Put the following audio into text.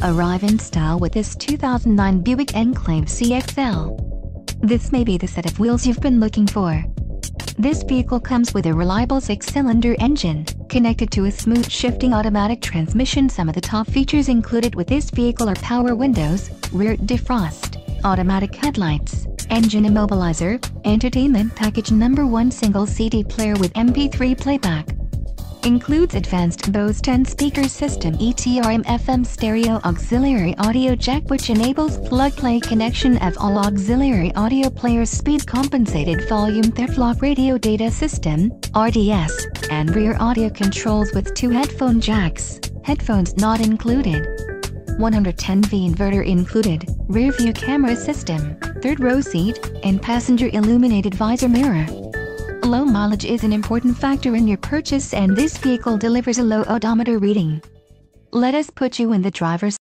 Arrive in style with this 2009 Buick Enclave CXL. This may be the set of wheels you've been looking for. This vehicle comes with a reliable 6-cylinder engine, connected to a smooth shifting automatic transmission. Some of the top features included with this vehicle are power windows, rear defrost, automatic headlights, engine immobilizer, entertainment package number 1 single CD player with MP3 playback. Includes advanced Bose 10-speaker system ETRM/FM stereo auxiliary audio jack, which enables plug-play connection of all auxiliary audio players, speed compensated volume theft lock radio data system RDS, and rear audio controls with 2 headphone jacks, headphones not included. 110V inverter included, rear view camera system, 3rd row seat, and passenger illuminated visor mirror. Low mileage is an important factor in your purchase, and this vehicle delivers a low odometer reading. Let us put you in the driver's